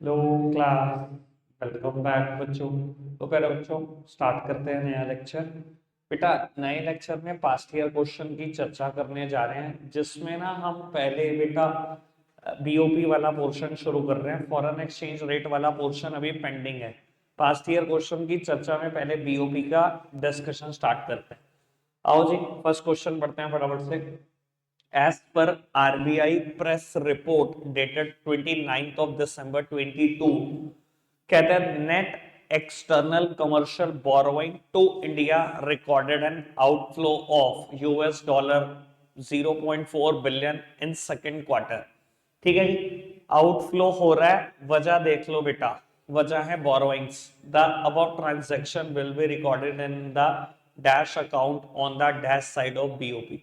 लो class, welcome back बच्चों। तो पहले बच्चों स्टार्ट करते हैं नया लेक्चर। बेटा, नए लेक्चर में पास्ट ईयर क्वेश्चन की चर्चा करने जा रहे हैं, जिसमें ना हम पहले बेटा बीओपी वाला पोर्शन शुरू कर रहे हैं। फॉरेन एक्सचेंज रेट वाला पोर्शन अभी पेंडिंग है। पास्ट ईयर क्वेश्चन की चर्चा में पहले बीओपी का डिस्कशन स्टार्ट करते हैं। आओ जी, फर्स्ट क्वेश्चन पढ़ते हैं फटाफट से। As per RBI press report dated 29th of December 22, कहते हैं net external commercial borrowing to India recorded an outflow of US dollar 0.4 billion in second quarter. ठीक है जी, आउटफ्लो हो रहा है, वजह देख लो बेटा। वजह है borrowings. The above transaction will be recorded in the dash account on the dash side of BOP.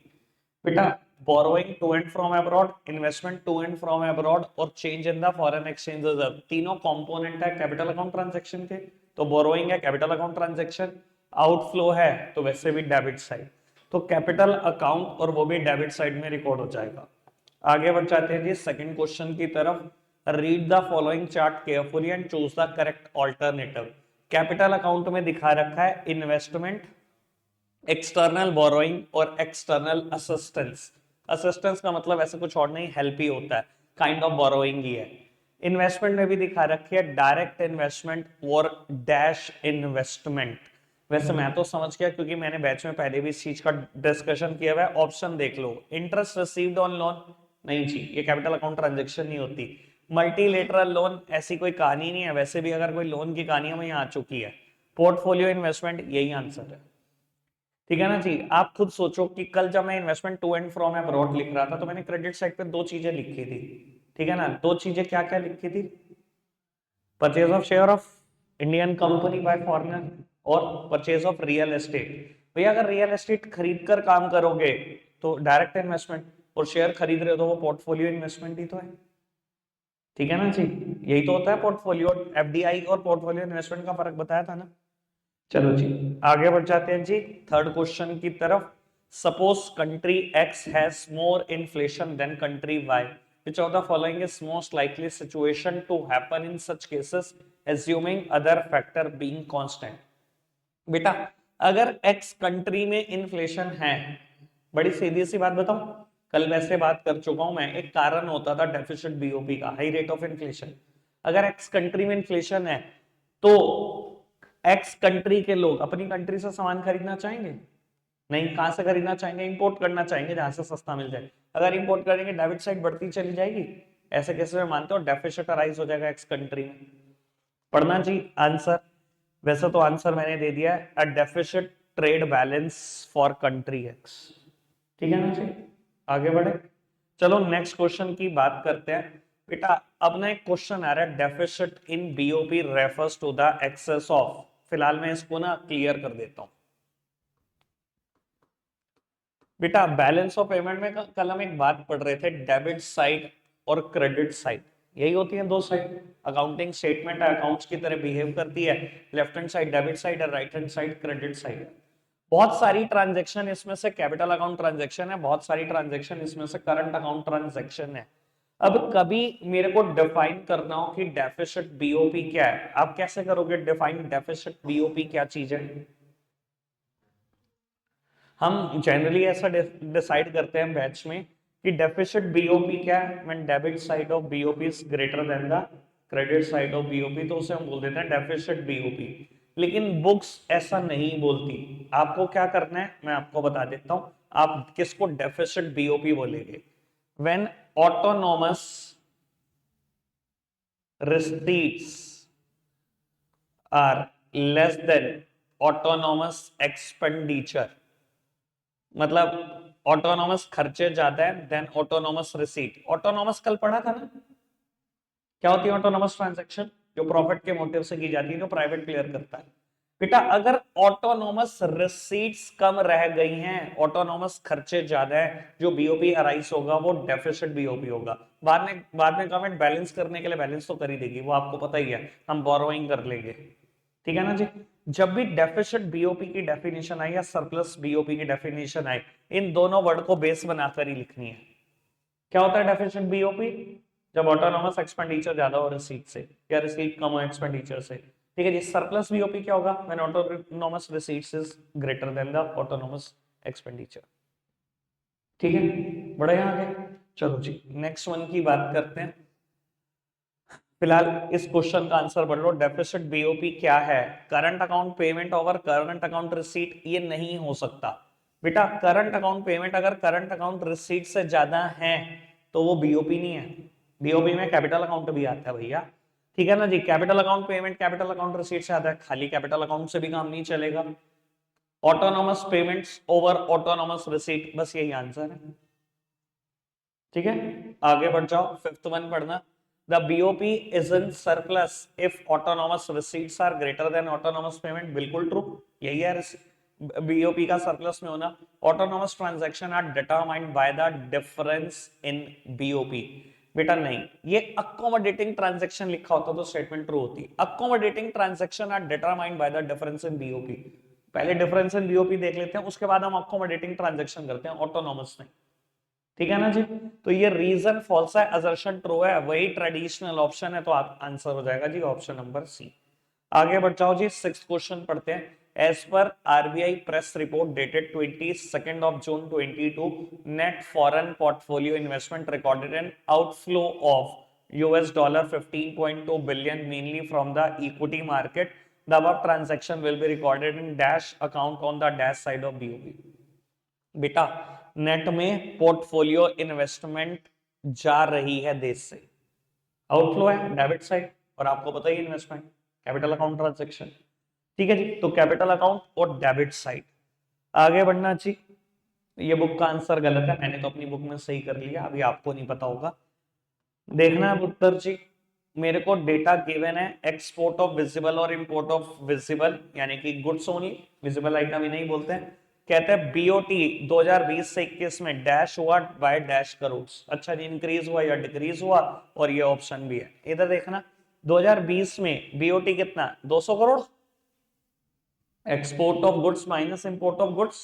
बेटा, borrowing to and from abroad, investment to and from abroad और change in the foreign exchange reserve, तीनों component है capital account transaction के। तो borrowing है capital account transaction, outflow है तो वैसे भी डेबिट साइड, तो कैपिटल अकाउंट और वो भी डेबिट साइड में रिकॉर्ड हो जाएगा। आगे बढ़ जाते हैं जी सेकंड क्वेश्चन की तरफ। Read the following chart carefully and choose the correct alternative. Capital account में दिखा रखा है इन्वेस्टमेंट, एक्सटर्नल बोरोइंग और एक्सटर्नल असिस्टेंस। असिस्टेंस का मतलब ऐसे कुछ और नहीं, हेल्प ही होता है, काइंड ऑफ बोरोइंग ही है। इन्वेस्टमेंट में भी दिखा रखी है डायरेक्ट इन्वेस्टमेंट और डैश इन्वेस्टमेंट। वैसे मैं तो समझ गया, क्योंकि मैंने बैच में पहले भी इस चीज का डिस्कशन किया हुआ है। ऑप्शन देख लो, इंटरेस्ट रिसीव्ड ऑन लोन, नहीं जी, ये कैपिटल अकाउंट ट्रांजेक्शन नहीं होती। मल्टीलेटरल लोन, ऐसी कोई कहानी नहीं है, वैसे भी अगर कोई लोन की कहानी हमें यहाँ आ चुकी है। पोर्टफोलियो इन्वेस्टमेंट, यही आंसर है। ठीक है ना जी। आप खुद सोचो कि कल जब मैं investment to and from abroad लिख रहा था, तो मैंने क्रेडिट साइड पे दो चीजें लिखी थी। ठीक है ना, दो चीजें क्या क्या लिखी थी? Purchase of share of Indian company by foreigner और परचेज ऑफ रियल एस्टेट। भैया, अगर रियल एस्टेट खरीद कर काम करोगे तो डायरेक्ट इन्वेस्टमेंट, और शेयर खरीद रहे हो तो वो पोर्टफोलियो इन्वेस्टमेंट ही तो है। ठीक है ना जी, यही तो होता है पोर्टफोलियो। एफडीआई और पोर्टफोलियो इन्वेस्टमेंट का फर्क बताया था ना। चलो जी, आगे बढ़ जाते हैं जी थर्ड क्वेश्चन की तरफ। Suppose country X has more inflation than country Y, which of the following is most likely situation to happen in such cases assuming other factor being constant। बेटा, अगर एक्स कंट्री में inflation है, बड़ी सीधी सी बात बताऊं, कल वैसे बात कर चुका हूं मैं, एक कारण होता था डेफिसिट बीओपी का, हाई रेट ऑफ इन्फ्लेशन। अगर एक्स कंट्री में इन्फ्लेशन है तो एक्स कंट्री के लोग अपनी कंट्री से सामान खरीदना चाहेंगे? नहीं। कहां से खरीदना चाहेंगे? इंपोर्ट करना चाहेंगे, जहां से सस्ता मिल जाए। अगर इंपोर्ट करेंगे, डेबिट साइड बढ़ती चली जाएगी। ऐसे केस में मानते हो डेफिसिट अराइज हो जाएगा एक्स कंट्री में। पढ़ना जी आंसर। वैसे तो आंसर मैंने दे दिया है, अ deficit trade balance for country x. ठीक है ना जी, आगे बढ़े। चलो नेक्स्ट क्वेश्चन की बात करते हैं। बेटा, अब ना एक क्वेश्चन आ रहा है, deficit in BOP refers to the excess of. फिलहाल मैं इसको ना क्लियर कर देता हूं। बेटा, बैलेंस ऑफ पेमेंट में कल हम एक बात पढ़ रहे थे, डेबिट साइड और क्रेडिट साइड, यही होती है दो साइड। अकाउंटिंग स्टेटमेंट है, अकाउंट्स की तरह बिहेव करती है। Left hand side debit side है, right hand side credit side है। बहुत सारी ट्रांजैक्शन इसमें से कैपिटल अकाउंट ट्रांजैक्शन है, बहुत सारी ट्रांजैक्शन इसमें से करंट अकाउंट ट्रांजैक्शन है। अब कभी मेरे को डिफाइन करना हो कि डेफिसिट बीओपी क्या है, आप कैसे करोगे डिफाइन डेफिसिट बीओपी क्या चीज है? हम जनरली ऐसा डिसाइड करते हैं बैच में कि डेफिसिट बीओपी क्या है, when debit side of BOP is greater than the credit side of BOP, तो उसे हम बोल देते हैं डेफिसिट बीओपी। लेकिन बुक्स ऐसा नहीं बोलती। आपको क्या करना है मैं आपको बता देता हूं, आप किसको डेफिसिट बीओपी बोलेंगे? When autonomous receipts are less than autonomous expenditure, मतलब ऑटोनॉमस खर्चे ज्यादा है देन ऑटोनॉमस रिसीट। ऑटोनॉमस कल पढ़ा था ना, क्या होती है ऑटोनॉमस ट्रांजैक्शन? जो प्रॉफिट के मोटिव से की जाती है, जो प्राइवेट प्लेयर करता है। बेटा, अगर ऑटोनॉमस रिसीट्स कम रह गई हैं, ऑटोनॉमस खर्चे ज्यादा है, जो बीओपी अराइज होगा वो डेफिसिट बीओपी होगा। बाद में गवर्नमेंट बैलेंस करने के लिए बैलेंस तो कर ही देगी, वो आपको पता ही है, हम बोरोइंग कर लेंगे। ठीक है ना जी। जब भी डेफिसिट बीओपी की डेफिनेशन आए या सरप्लस बीओपी की डेफिनेशन आए, इन दोनों वर्ड को बेस बनाकर ही लिखनी है। क्या होता है डेफिसिट बीओपी? जब ऑटोनॉमस एक्सपेंडिचर ज्यादा हो रिसीट से या रिसीट कम हो एक्सपेंडिचर से। ठीक है जी, सरप्लस बीओपी क्या होगा, when autonomous receipts is greater than the autonomous expenditure. ठीक है, बढ़े आगे। चलो जी नेक्स्ट वन की बात करते हैं। फिलहाल इस क्वेश्चन का आंसर पढ़ लो, डेफिसिट बीओपी क्या है, current account payment over current account receipt, ये नहीं हो सकता बेटा। करंट अकाउंट पेमेंट अगर करंट अकाउंट रिसीट से ज्यादा है तो वो बीओपी नहीं है। बीओपी में कैपिटल अकाउंट भी आता है भैया। ठीक है ना जी, capital account payment capital account receipt से आता है, खाली कैपिटल अकाउंट से भी काम नहीं चलेगा। Autonomous payments over autonomous receipt, बस यही आंसर है। ठीक है, आगे बढ़ जाओ, फिफ्थ वन पढ़ना। The BOP is in surplus if autonomous receipts are greater than autonomous payment, बिल्कुल ट्रू, यही है BOP का सरप्लस में होना। Autonomous transaction are determined by the difference in BOP, बेटा नहीं, ये accommodating transaction लिखा होता तो स्टेटमेंट ट्रू होती। accommodating transaction are determined by the difference in BOP, पहले डिफरेंस इन बीओपी देख लेते हैं, उसके बाद हम accommodating transaction करते हैं, ऑटोनॉमस नहीं। ठीक है ना जी, तो ये रीजन फॉल्स है, असर्शन ट्रू है, वही ट्रेडिशनल ऑप्शन है, तो आप आंसर हो जाएगा जी ऑप्शन नंबर सी। आगे बढ़ जाओ जी, सिक्स्थ क्वेश्चन पढ़ते हैं। As per RBI press report dated 22 of June 22, net foreign portfolio investment recorded an outflow of $15.2 billion mainly from the equity market. The above transaction will be recorded in dash account on the dash side of BOP. बेटा net में portfolio investment जा रही है देश से, outflow है debit side, और आपको पता ही इन्वेस्टमेंट कैपिटल अकाउंट ट्रांजैक्शन। ठीक है जी, तो कैपिटल अकाउंट और डेबिट साइड। आगे बढ़ना जी, ये बुक का आंसर गलत है, मैंने तो अपनी बुक में सही कर लिया, अभी आपको नहीं पता होगा, देखना है उत्तर जी। मेरे को डेटा गिवन है, एक्सपोर्ट ऑफ विजिबल और इंपोर्ट ऑफ विजिबल, यानी कि गुड्स ओनली, विजिबल आइटम ही नहीं बोलते हैं। कहते हैं बीओटी 2020 से 21 में डैश हुआ बाय डैश करोड़। अच्छा जी, इंक्रीज हुआ या डिक्रीज हुआ, और ये ऑप्शन भी है, इधर देखना। 2020 में बीओटी कितना, 200 crore, export of goods minus import of goods.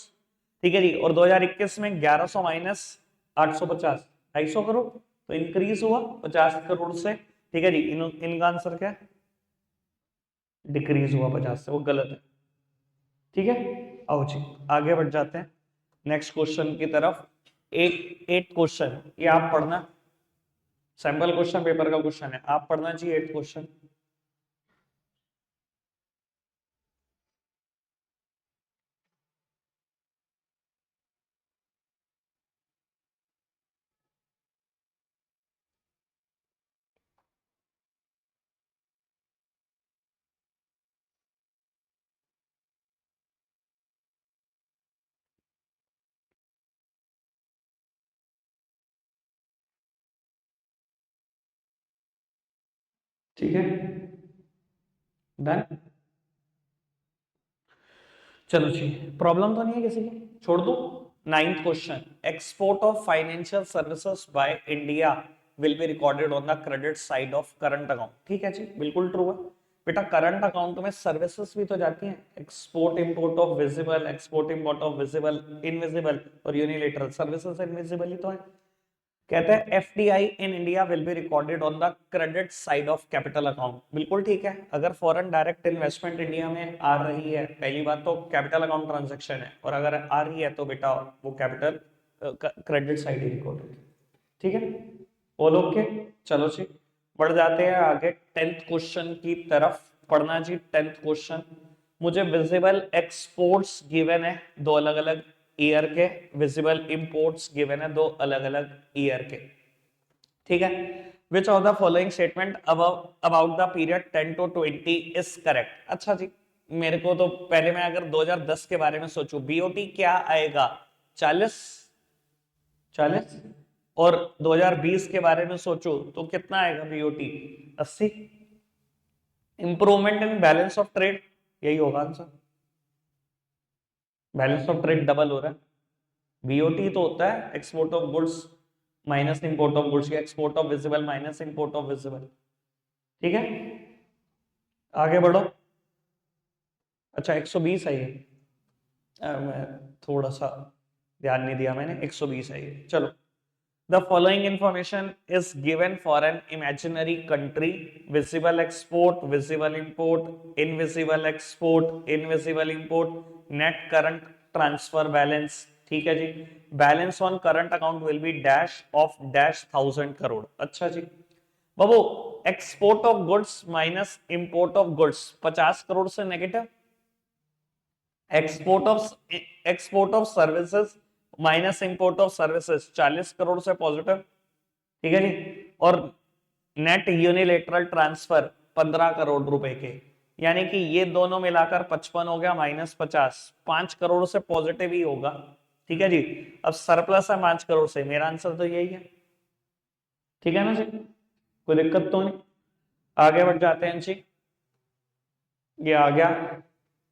ठीक है जी, और 2021 में 1100 माइनस 850, 250 करोड़, तो इंक्रीज हुआ 50 करोड़ से। ठीक है जी, इनका आंसर क्या है, डिक्रीज हुआ 50 से, वो गलत है। ठीक है, आओ जी आगे बढ़ जाते हैं नेक्स्ट क्वेश्चन की तरफ। एट क्वेश्चन ये आप पढ़ना, सैंपल क्वेश्चन पेपर का क्वेश्चन है, आप पढ़ना चाहिए 8 क्वेश्चन। ठीक है, डन। चलो जी, प्रॉब्लम तो नहीं है किसी की, छोड़ दो। Ninth question, export of financial services by India will be recorded on the credit side of current account. ठीक है जी, बिल्कुल ट्रू है बेटा, करंट अकाउंट में सर्विसेज भी तो जाती हैं, export import of visible, export import of visible, invisible और यूनिलेटरल सर्विसेज इनविजिबल ही तो है। कहते हैं FDI in India will be recorded on the credit side of capital account, बिल्कुल ठीक है। अगर फॉरेन डायरेक्ट इन्वेस्टमेंट इंडिया में आ रही है, पहली बात तो कैपिटल अकाउंट ट्रांजैक्शन है, और अगर आ रही है तो बेटा वो कैपिटल क्रेडिट साइड ही रिकॉर्ड होगी। ठीक है, बोल ओके। चलो जी बढ़ जाते हैं आगे 10th क्वेश्चन की तरफ, पढ़ना जी 10th क्वेश्चन। मुझे विजिबल एक्सपोर्ट्स गिवन है दो अलग अलग ईयर के, विजिबल इंपोर्ट्स गिवन है दो अलग अलग ईयर के। ठीक है, विच of the following statement about the period 10 to 20 is correct. अच्छा जी, मेरे को तो पहले मैं अगर 2010 के बारे में सोचूं, बीओटी क्या आएगा, 40 40, और 2020 के बारे में सोचो तो कितना आएगा BOT, 80। Improvement in balance of trade, यही होगा answer, balance of trade double हो रहा है। बीओटी तो होता है export of goods minus import of goods, या export of visible minus import of visible. ठीक है, आगे बढ़ो। अच्छा 120 है ये, मैं थोड़ा सा ध्यान नहीं दिया मैंने, 120 है ये, चलो The following information is given for an imaginary country: visible export, visible import, invisible export, invisible import, net current transfer balance. ठीक है जी. Balance on current account will be dash of dash 1000 crore. अच्छा जी. बाबू, export of goods minus import of goods 50 crore से negative. Export of services minus import of services 40 crore से positive. ठीक है जी. और नेट यूनिलेटरल ट्रांसफर 15 करोड़ रुपए के, यानी कि ये दोनों मिलाकर 55 हो गया माइनस 50, 5 करोड़ से पॉजिटिव ही होगा. ठीक है जी. अब सरप्लस है 5 करोड़ से. मेरा आंसर तो यही है. ठीक है ना जी, कोई दिक्कत तो नहीं. आगे बढ़ जाते हैं जी. ये आ गया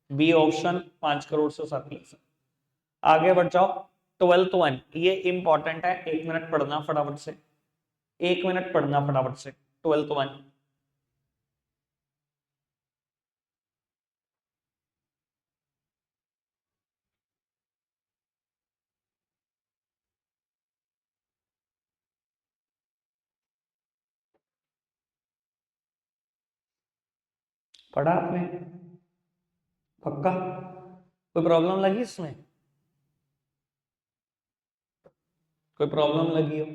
बी ऑप्शन, 5 करोड़ से सरप्लस. आगे बढ़ जाओ. 12th 1 ये इंपॉर्टेंट है, 1 मिनट पढ़ना फटाफट से. 1 मिनट पढ़ना फटाफट से. 12th 1 पढ़ा आपने? पक्का? कोई प्रॉब्लम लगी इसमें? कोई प्रॉब्लम लगी हो?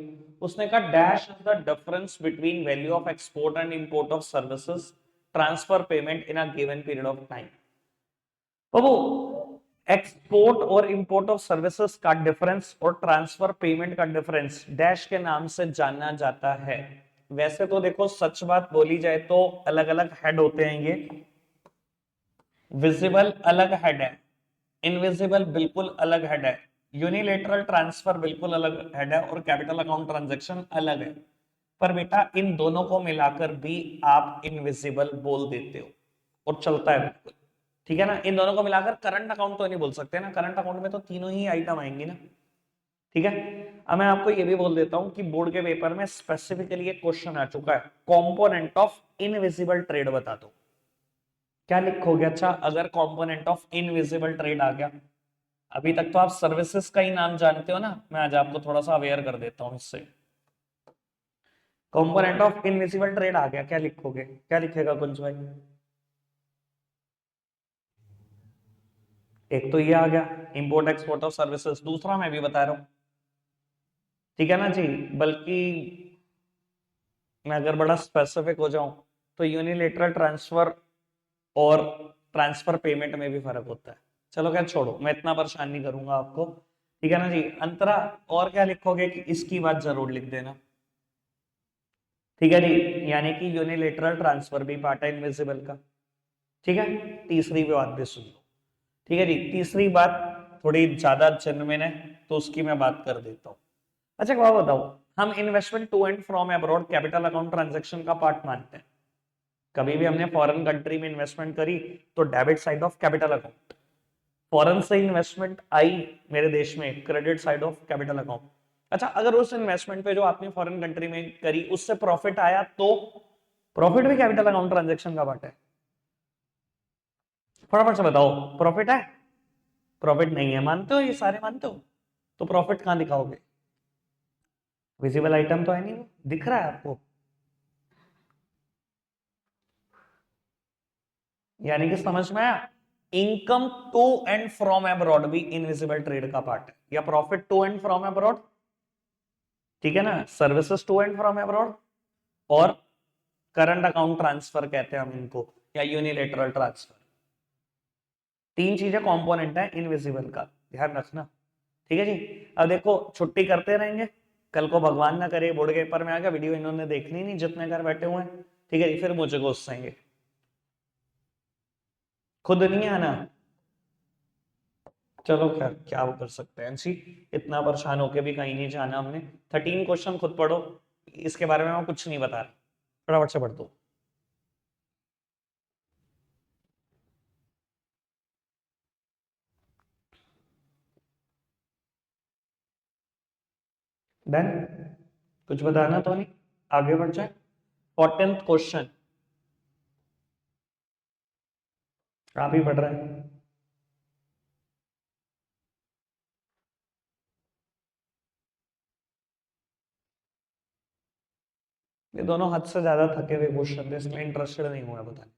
उसने कहा dash is the difference between value of export and import of services transfer payment in a given period of time. Babu, export और इंपोर्ट ऑफ सर्विसेज का डिफरेंस और ट्रांसफर पेमेंट का डिफरेंस डैश के नाम से जाना जाता है. वैसे तो देखो, सच बात बोली जाए तो अलग अलग हेड होते हैं ये. विजिबल अलग हेड है, इनविजिबल बिल्कुल अलग हेड है, यूनिलेटरल ट्रांसफर बिल्कुल अलग हेड है, और कैपिटल अकाउंट ट्रांजैक्शन अलग है. पर बेटा इन दोनों को मिलाकर भी आप इनविजिबल बोल देते हो और चलता है बिल्कुल. ठीक है ना. इन दोनों को मिलाकर करंट अकाउंट तो नहीं बोल सकते ना. करंट अकाउंट में तो तीनों ही आइटम आएंगी ना. ठीक है. अब मैं आपको ये भी बोल देता हूं कि बोर्ड के पेपर में स्पेसिफिकली एक क्वेश्चन आ चुका है, कंपोनेंट ऑफ इनविजिबल ट्रेड बता दो. क्या लिखोगे? अच्छा, अगर कंपोनेंट ऑफ इनविजिबल ट्रेड आ गया. अभी तक तो आप सर्विसेज का ही नाम जानते हो ना, मैं आज आपको थोड़ा सा अवेयर कर देता हूं इससे. कंपोनेंट ऑफ इनविजिबल ट्रेड आ गया, क्या लिखोगे? क्या लिखेगा कुंज भाई? एक तो ये आ गया, इंपोर्ट एक्सपोर्ट ऑफ सर्विसेज. दूसरा मैं भी बता रहा हूं. ठीक है ना जी. बल्कि मैं अगर बड़ा स्पेसिफिक हो जाऊं तो यूनिलेटरल ट्रांसफर और ट्रांसफर पेमेंट में भी फर्क होता है. चलो क्या, छोड़ो, मैं इतना परेशान नहीं करूंगा आपको. ठीक है ना जी. अंतरा, और क्या लिखोगे कि इसकी बात जरूर लिख देना. ठीक है जी. यानी कि यूनिलेटरल ट्रांसफर भी पार्ट है इनविजिबल का. ठीक है. तीसरी बात भी सुन लो. ठीक है जी. तीसरी बात थोड़ी ज्यादा जेन्युइन है, तो उसकी मैं बात कर देता हूँ. अच्छा, क्या बताओ, हम investment to and from abroad capital account transaction का पार्ट मानते हैं. कभी भी हमने फॉरेन कंट्री में इन्वेस्टमेंट करी तो debit side of capital account. Foreign से इन्वेस्टमेंट आई मेरे देश में, credit side of capital account. अच्छा, अगर उस इन्वेस्टमेंट पे जो आपने फॉरेन कंट्री में करी उससे प्रॉफिट आया तो प्रॉफिट भी कैपिटल अकाउंट ट्रांजैक्शन का पार्ट है. फटाफट से बताओ, प्रॉफिट है? प्रॉफिट नहीं है, मानते हो? ये सारे मानते हो? तो प्रॉफिट कहां दिखाओगे? विजिबल आइटम तो है नहीं, वो दिख रहा है आपको. यानी कि समझ में आया. Income to and from abroad भी इनविजिबल ट्रेड का पार्ट है, या profit to and from abroad. ठीक है ना. Services to and from abroad और करंट अकाउंट ट्रांसफर कहते हैं हम इनको, या यूनिलेटरल ट्रांसफर. तीन चीजें कंपोनेंट है इनविजिबल का, ध्यान रखना. ठीक है जी. अब देखो, छुट्टी करते रहेंगे. कल को भगवान ना करे बोर्ड के पेपर में आ गया, वीडियो इन्होंने देखनी नहीं जितने घर बैठे हुए हैं. ठीक है जी. फिर मुझे गुस्साएंगे. खुद नहीं आना. चलो, क्या क्या वो कर सकते हैं जी. इतना परेशान होके भी कहीं नहीं जाना हमने. 13 क्वेश्चन खुद पढ़ो. इसके बारे में मैं कुछ नहीं बता रहा. फटाफट से पढ़ दो. डन. कुछ बताना तो नहीं, आगे बढ़ जाए. 14th क्वेश्चन आप ही पढ़ रहे हैं. ये दोनों हद से ज्यादा थके हुए क्वेश्चन थे, इसलिए इंटरेस्टेड नहीं हुआ बताने।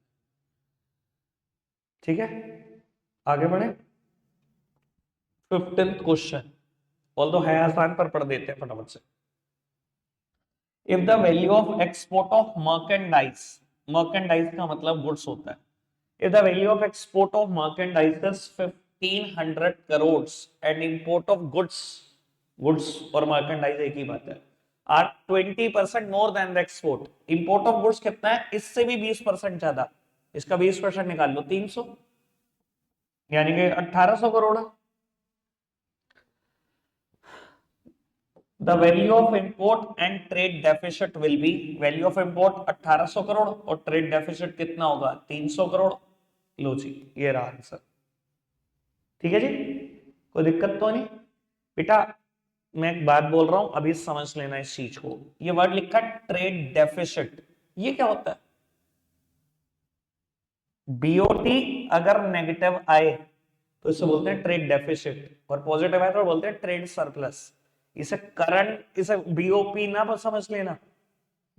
ठीक है, आगे बढ़े। 15th क्वेश्चन, ऑल्दो है आसान पर पढ़ देते हैं फटाफट से। If the value of export of merchandise, merchandise का मतलब गुड्स होता है, if the value of export of merchandise is 1500 crores and import of goods, goods और merchandise एक ही बात है, are 20% more than the export, import of goods कितना है, इससे भी 20% ज्यादा, इसका 20% निकाल लो 300, यानी कि 1800 करोड़ है। The value of import and trade deficit will be, value of import 1800 crore और trade deficit कितना होगा 300 करोड़। लो जी, ये रहा आंसर। ठीक है जी, कोई दिक्कत तो नहीं बेटा। मैं एक बात बोल रहा हूं, अभी समझ लेना इस चीज को। ये वर्ड लिखा ट्रेड डेफिसिट, ये क्या होता है? बीओटी अगर नेगेटिव आए तो इसे बोलते हैं ट्रेड डेफिसिट, और पॉजिटिव आए तो बोलते हैं ट्रेड सरप्लस। इसे करंट, इसे बीओपी ना बस समझ लेना,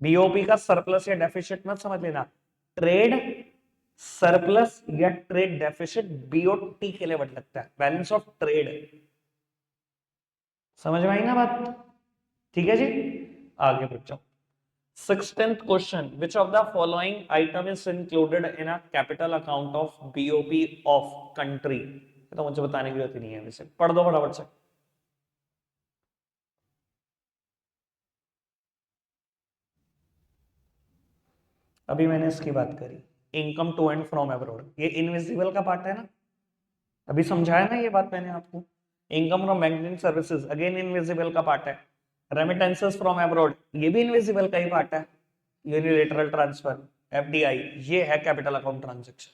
बीओपी का सरप्लस या डेफिसिट मत समझ लेना, ट्रेड सरप्लस या ट्रेड डेफिसिट बीओटी के लिए वर्ड लगता है, बैलेंस ऑफ ट्रेड। समझ में आई ना बात? ठीक है जी, आगे बढ़ जाओ। 16th question, which of the following item is included in a capital account of BOP of country? तो मुझे बताने की जरूरत नहीं है, वैसे पढ़ दो फटाफट से। अभी मैंने इसकी बात करी, income to and from abroad, ये इनविजिबल का पार्ट है ना, अभी समझाया ना ये बात मैंने आपको। Income from banking services again invisible का पार्ट है। रेमिटेंसेस फ्रॉम अब्रॉड ये भी इनविजिबल का ही पार्ट है। यूनिलेटरल ट्रांसफर, एफडीआई, ये है कैपिटल अकाउंट ट्रांजैक्शन।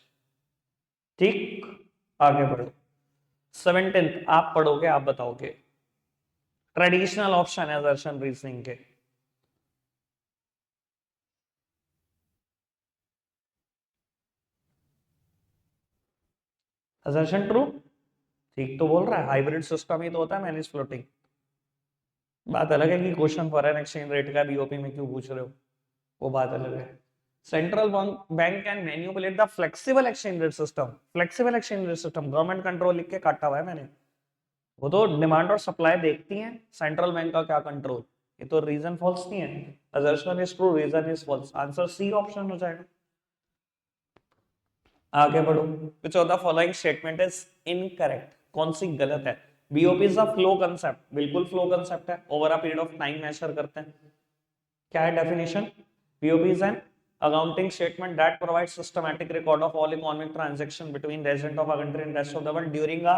ठीक, आगे बढ़ो। 17th आप पढ़ोगे, आप बताओगे। ट्रेडिशनल ऑप्शन है दर्शन रीजनिंग के। असर्शन ट्रू, ठीक तो बोल रहा है, हाइब्रिड सिस्टम ही तो होता है मैनेज फ्लोटिंग। बात अलग है कि क्वेश्चन फॉरेन एक्सचेंज रेट का बीओपी में क्यों पूछ रहे हो, वो बात अलग है। Central bank can manipulate the flexible exchange rate system, flexible exchange rate system government control लिख के काटा हुआ है मैंने। वो तो डिमांड और सप्लाई देखती है, सेंट्रल बैंक का क्या कंट्रोल। ये तो रीजन फॉल्स नहीं है, assertion is true, reason is false, answer C option हो जाएगा। आगे बढ़ो। Which of the following statement is incorrect, कौन सी गलत है? BOP is a flow concept, बिल्कुल फ्लो कंसेप्ट है, over a period of time measure करते हैं। क्या है definition? BOP is an accounting statement that provides systematic record of all economic transaction between resident of a country and rest of the world during a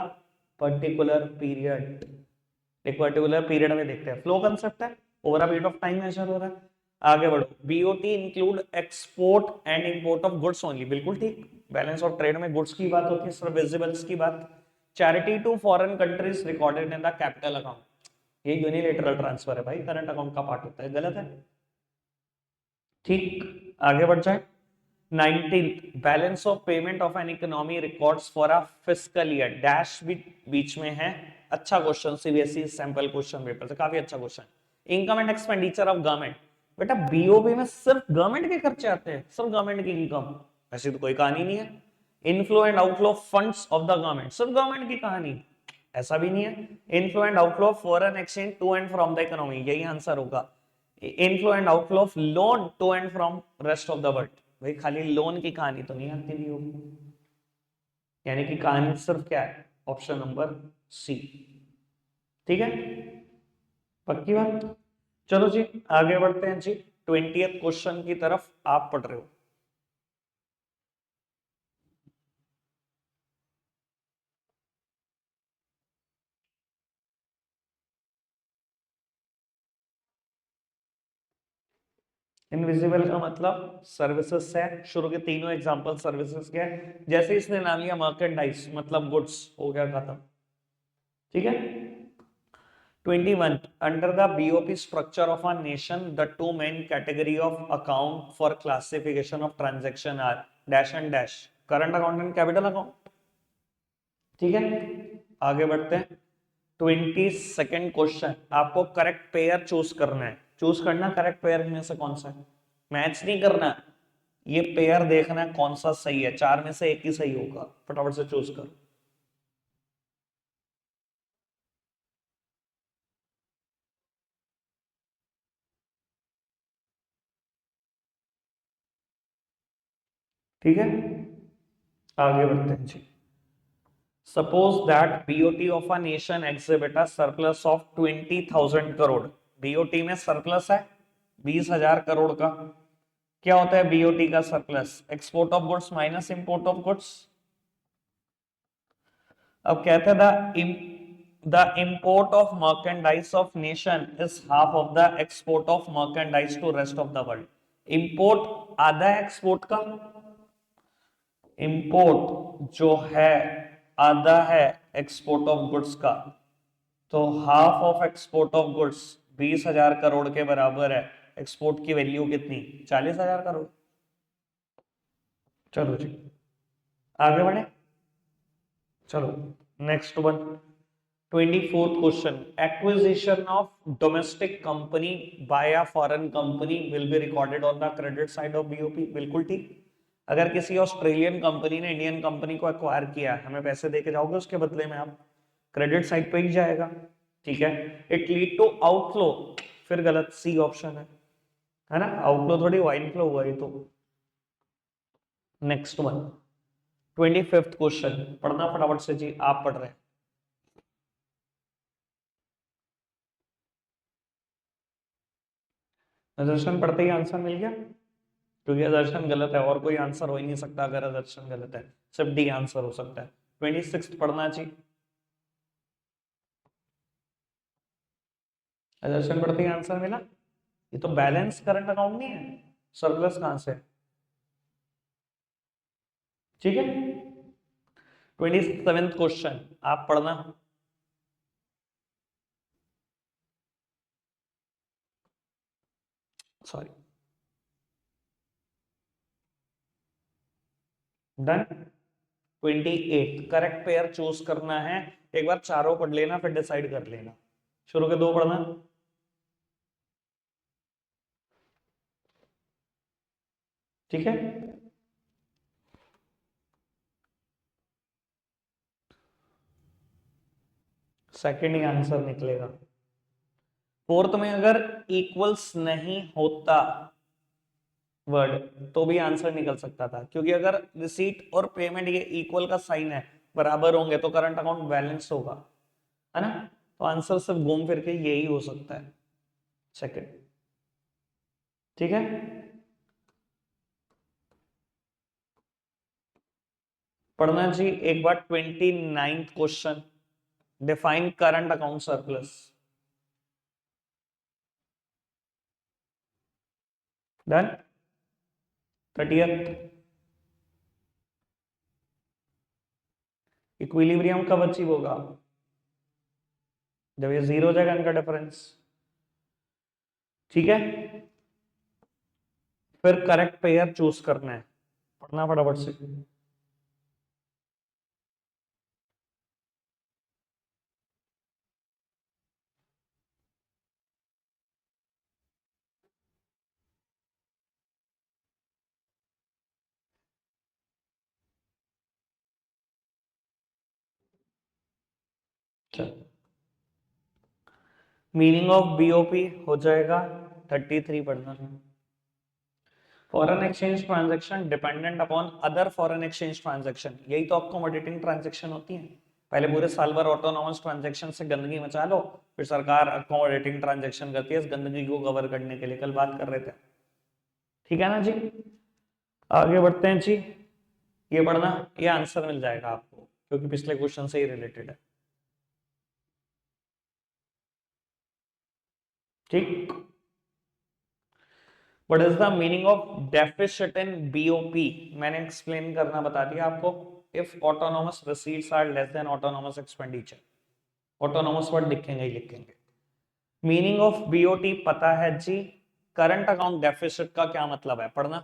particular period। एक particular period में देखते हैं, flow concept है, over a period of time measure हो रहा है। आगे बढ़ो। BOT include export and import of goods only, बिल्कुल ठीक। बैलेंस ऑफ ट्रेड में गुड्स की बात होती है, सिर्फ विजिबल्स की बात। Charity to foreign countries recorded in the capital account, ये यूनिलेटरल ट्रांसफर है भाई, करंट अकाउंट का पार्ट होता है, गलत है। ठीक, आगे बढ़ जाए। 19th balance of payment of an economy records for a fiscal year, dash भी बीच में है। अच्छा question, CBSE sample question paper से, काफी अच्छा question. Income and expenditure of government, बेटा बीओबी में सिर्फ गवर्नमेंट के खर्चे आते हैं, सिर्फ गवर्नमेंट की इनकम, ऐसी तो कोई कहानी नहीं है। Inflow and outflow funds of the government, सिर्फ गवर्नमेंट की कहानी, ऐसा भी नहीं है। Inflow and outflow of foreign exchange to and from the economy, यही आंसर होगा। Inflow and outflow of loan to and from rest of the world, भाई खाली लोन की कहानी तो नहीं आती भी होगी, यानी कि कहानी सिर्फ क्या है, ऑप्शन नंबर सी। ठीक है, पक्की बात। चलो जी, आगे बढ़ते हैं जी 20th क्वेश्चन की तरफ, आप पढ़ रहे हो। इनविजिबल का मतलब सर्विसेज से, शुरू के तीनों एग्जांपल सर्विसेज के, जैसे इसने नाम लिया मर्केंडाइज मतलब गुड्स, हो गया खत्म। ठीक है। 21 under the BOP structure of a nation, the two main category of account for classification of transaction are dash and dash, current account and capital account। ठीक है, आगे बढ़ते हैं। 22nd क्वेश्चन, आपको करेक्ट पेयर चूज करना है, choose करना correct pair में से कौन सा है। मैच नहीं करना, ये पेयर देखना है कौन सा सही है, चार में से एक ही सही होगा, फटाफट से चूज करो। ठीक है, आगे बढ़ते हैं जी। Suppose that BOT of a nation exhibit a surplus of 20,000 crore. BOT में सरप्लस है 20,000 करोड़ का। क्या होता है बीओटी का surplus? Export of goods minus import of goods. अब कहते हैं the import of merchandise of nation is half of the export of merchandise to rest of the world. Import आधा है एक्सपोर्ट का, इंपोर्ट जो है आधा है एक्सपोर्ट ऑफ गुड्स का, तो half of export of goods 20,000 crore के बराबर है। एक्सपोर्ट की वैल्यू कितनी? 40,000 करोड़। चलो जी आगे बढ़े, चलो next one. 24th question, acquisition of domestic company by a foreign company will be recorded on the credit side of BOP. बिल्कुल ठीक। अगर किसी ऑस्ट्रेलियन कंपनी ने इंडियन कंपनी को एक्वायर किया, हमें पैसे देके जाओगे, उसके बदले में आप क्रेडिट साइड पे ही जाएगा। ठीक है। इट लीड टू आउटफ्लो, फिर गलत, सी ऑप्शन है ना, आउटफ्लो थोड़ी वाइन फ्लो हुआ ये तो। नेक्स्ट वन, 25th क्वेश्चन, पढ़ना फटाफट से जी, आप पढ़ रहे हैं। दर्शन पढ़ते ही आंसर मिल गया, क्योंकि दर्शन गलत है और कोई आंसर हो ही नहीं सकता अगर दर्शन गलत है, सिर्फ डी आंसर हो सकता है। 26 पढ़ना चाहिए। दर्शन पढ़ते ही आंसर मिला। ये तो बैलेंस करंट अकाउंट नहीं है, सरप्लस कहां से? ठीक है। 27th क्वेश्चन, आप पढ़ना। Sorry, done. 28 correct pair choose करना है। एक बार चारों पढ़ लेना फिर डिसाइड कर लेना। शुरू के दो पढ़ना। ठीक है। सेकंड ही आंसर निकलेगा। फोर्थ में अगर इक्वल्स नहीं होता वर्ड तो भी आंसर निकल सकता था, क्योंकि अगर रिसीट और पेमेंट ये इक्वल का साइन है, बराबर होंगे, तो करंट अकाउंट बैलेंस होगा, है ना। तो आंसर सिर्फ घूम फिर के यही हो सकता है, सेकंड। ठीक है। पढ़ना जी एक बार। 29th question, define current account surplus. Done. 30th, equilibrium कब अचीव होगा? जब ये जीरो हो जाएगा इनका डिफरेंस। ठीक है। फिर करेक्ट पेयर चूज करना है, पढ़ना फटाफट से। मीनिंग ऑफ बीओपी हो जाएगा 33, पढ़ना। Foreign exchange transaction dependent upon other foreign exchange transaction, यही तो अकोमोडेटिंग ट्रांजैक्शन होती है। पहले पूरे साल भर ऑटोनॉमस ट्रांजैक्शन से गंदगी मचा लो, फिर सरकार अकोमोडेटिंग ट्रांजैक्शन करती है इस गंदगी को कवर करने के लिए, कल बात कर रहे थे। ठीक है ना जी, आगे बढ़ते हैं जी। ये पढ़ना, ये आंसर मिल जाएगा आपको, क्योंकि पिछले क्वेश्चन से ही रिलेटेड है। ठीक। What is the meaning of deficit in BOP? मैंने एक्सप्लेन करना बता दिया आपको। If autonomous receipts are less than autonomous expenditure, autonomous word लिखेंगे ही लिखेंगे। मीनिंग ऑफ बीओटी पता है जी। करंट अकाउंट डेफिसिट का क्या मतलब है, पढ़ना।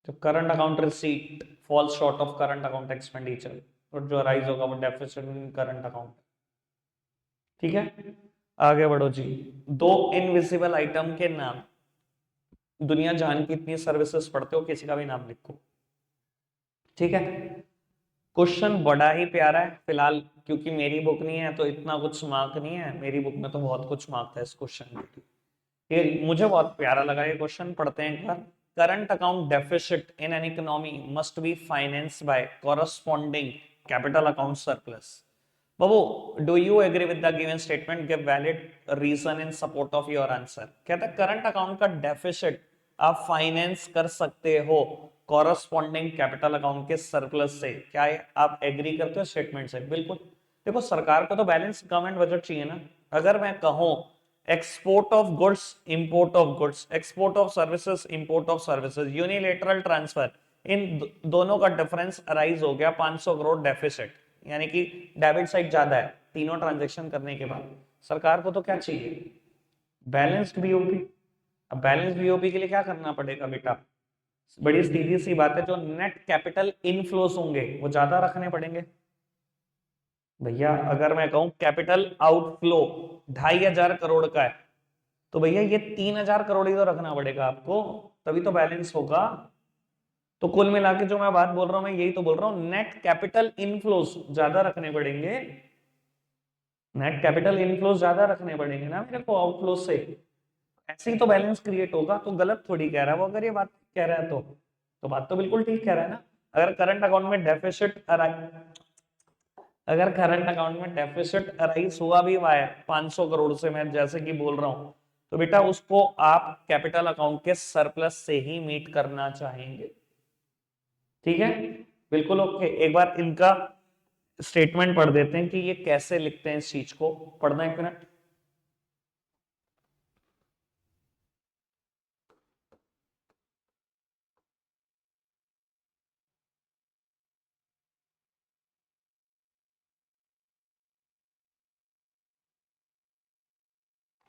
तो current account receipt falls short of current account expenditure, और जो राइज होगा वो डेफिसिट इन करंट अकाउंट। ठीक है, आगे बढ़ो जी। दो इनविजिबल आइटम के नाम। दुनिया जान की इतनी सर्विसेज पढ़ते हो, किसी का भी नाम लिखो, ठीक है। क्वेश्चन बड़ा ही प्यारा है फिलहाल, क्योंकि मेरी बुक नहीं है तो इतना कुछ मार्क नहीं है, मेरी बुक में तो बहुत कुछ मार्क था इस क्वेश्चन में। ये मुझे बहुत प्यारा लगा ये क्वेश्चन, पढ़ते हैं एक बार। Current account deficit in an economy must be financed by corresponding capital account surplus. बाबू, do you agree with the given statement, give valid reason in support of your answer. कहता है करंट अकाउंट का deficit आप finance कर सकते हो corresponding capital account के surplus से। क्या है, आप एग्री करते हो स्टेटमेंट से? बिल्कुल। देखो, सरकार को तो बैलेंस गवर्नमेंट बजट चाहिए ना। अगर मैं कहूं export of goods, import of goods, export of services, import of services, unilateral transfer, इन दोनों का डिफरेंस अराइज हो गया 500 करोड़ डेफिसिट, यानी कि डेबिट साइड ज्यादा है तीनों ट्रांजैक्शन करने के बाद। सरकार को तो क्या चाहिए? Balanced BOP. अब बैलेंस्ड बीओपी के लिए क्या करना पड़ेगा बेटा? बड़ी सीधी सी बात है, जो नेट कैपिटल इनफ्लोस होंगे वो ज्यादा रखने पड़ेंगे। भैया अगर मैं कहूं कैपिटल आउटफ्लो 2500 करोड़ का है, तो भैया ये 3000 करोड़ ही तो रखना पड़ेगा आपको, तभी तो बैलेंस होगा। तो कुल मिला के जो मैं बात बोल रहा हूं, मैं यही तो बोल रहा हूं, नेट कैपिटल इनफ्लोस ज्यादा रखने पड़ेंगे। नेट कैपिटल इनफ्लोस ज्यादा रखने पड़ेंगे ना मेरे को आउटफ्लो से, ऐसे ही तो बैलेंस क्रिएट होगा। तो गलत थोड़ी कह रहा है वो, अगर ये बात कह रहा है तो बात तो बिल्कुल ठीक कह रहा है ना। अगर करंट अकाउंट में डेफिसिट अगर करंट अकाउंट में डेफिसिट अराइज हुआ भी हुआ है 500 करोड़ से, मैं जैसे कि बोल रहा हूं, तो बेटा उसको आप कैपिटल अकाउंट के सरप्लस से ही मीट करना चाहेंगे, ठीक है। बिल्कुल ओके। एक बार इनका स्टेटमेंट पढ़ देते हैं कि ये कैसे लिखते हैं इस चीज को। पढ़ना एक मिनट।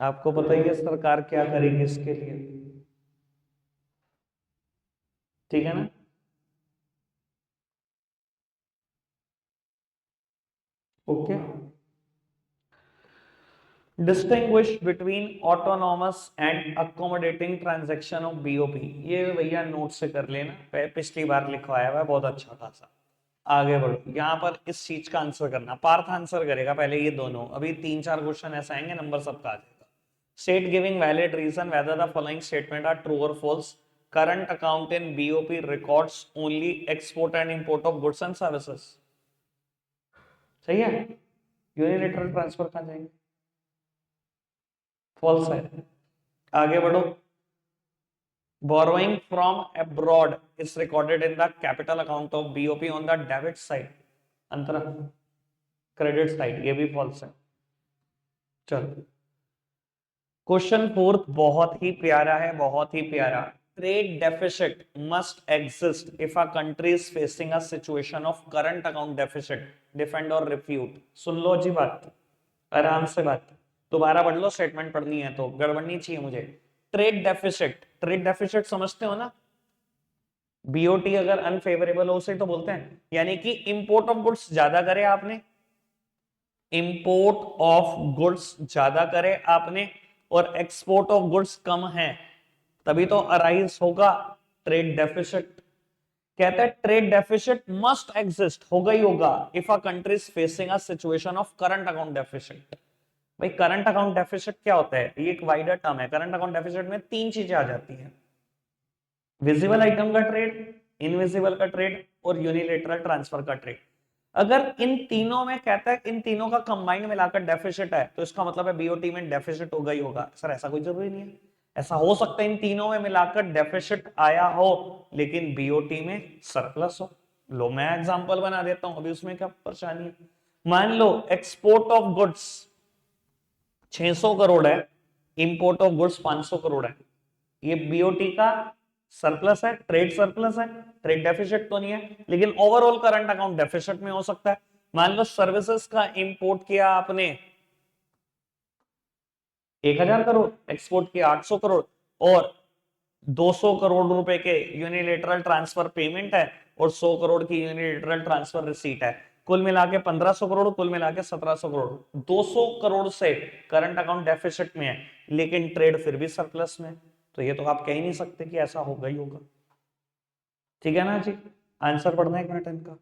आपको बताइए सरकार क्या करेगी इसके लिए, ठीक है ना। Okay. Distinguish between autonomous and accommodating transaction of BOP. ये भैया नोट से कर लेना, पिछली बार लिखवाया हुआ है बहुत अच्छा खासा। आगे बढ़ो, यहाँ पर इस चीज का आंसर करना, पार्थ आंसर करेगा पहले ये दोनों, अभी 3-4 क्वेश्चन ऐसे आएंगे नंबर सबका आ जाएगा। State giving valid reason whether the following statement are true और false. Current account in BOP records only export and import of goods and services. सही है। यूनिलेटरल ट्रांसफर कहाँ जाएंगे? फॉल्स है। आगे बढ़ो। Borrowing from abroad is recorded in the capital account of BOP on the debit side, Antara credit side, ये भी false है। चलो, क्वेश्चन फोर्थ बहुत ही प्यारा है, बहुत ही प्यारा। Trade deficit must exist if a country is facing a situation of current account deficit, defend और रिफ्यूट। सुन लो जी बात, आराम से बात, दोबारा पढ़ लो, स्टेटमेंट पढ़नी है तो गड़बड़ नहीं चाहिए मुझे। ट्रेड डेफिसिट, ट्रेड डेफिसिट समझते हो ना, बीओटी अगर अनफेवरेबल हो उसे तो बोलते हैं, यानी कि इंपोर्ट ऑफ गुड्स ज्यादा करे आपने, इंपोर्ट ऑफ गुड्स ज्यादा करे आपने और एक्सपोर्ट ऑफ गुड्स कम है, तभी तो अराइज होगा ट्रेड डेफिसिट। कहता है ट्रेड डेफिसिट मस्ट एग्जिस्ट, होगा ही होगा, if a country is facing a situation of current account deficit. भाई करंट अकाउंट डेफिसिट क्या होता है? ये एक वाइडर टर्म है। करंट अकाउंट डेफिसिट में 3 चीजें आ जाती हैं, विजिबल आइटम का ट्रेड, इनविजिबल का ट्रेड और यूनिलेटरल ट्रांसफर का ट्रेड। अगर इन तीनों में, कहता है इन तीनों का कंबाइंड मिलाकर डेफिसिट है, तो इसका मतलब है बीओटी में डेफिसिट होगा ही होगा। सर ऐसा कोई जरूरी नहीं है, ऐसा हो सकता है इन तीनों में मिलाकर डेफिसिट आया हो लेकिन बीओटी में सरप्लस हो। लो मैं एग्जांपल बना देता हूं, अभी उसमें क्या परेशानी है। मान लो एक्सपोर्ट ऑफ गुड्स 600 करोड़ है, इंपोर्ट ऑफ गुड्स 500 करोड़ है, ये बीओटी का सरप्लस है, ट्रेड सरप्लस है, ट्रेड डेफिसिट तो नहीं है, लेकिन ओवरऑल करंट अकाउंट डेफिसिट में हो सकता है। मान लो सर्विसेज का इंपोर्ट किया आपने 1000 करोड़, एक्सपोर्ट किया 800 करोड़, और 200 करोड़ रुपए के यूनिलेटरल ट्रांसफर पेमेंट है और 100 करोड़ की यूनिलेटरल ट्रांसफर रिसीट है, कुल मिला के 1500 करोड़, कुल मिला के 1700 करोड़। 200 करोड़ से करंट अकाउंट डेफिसिट में है लेकिन ट्रेड फिर भी सरप्लस में। तो ये तो आप कह ही नहीं सकते कि ऐसा होगा ही होगा। ठीक है ना जी, आंसर पढ़ना है 1 मिनट इनका।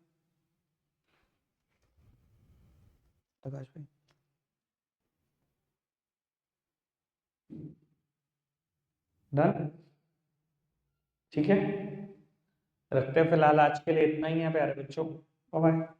प्रकाश भाई डन, ठीक है, रखते हैं फिलहाल आज के लिए इतना ही है प्यारे बच्चों, बाय बाय।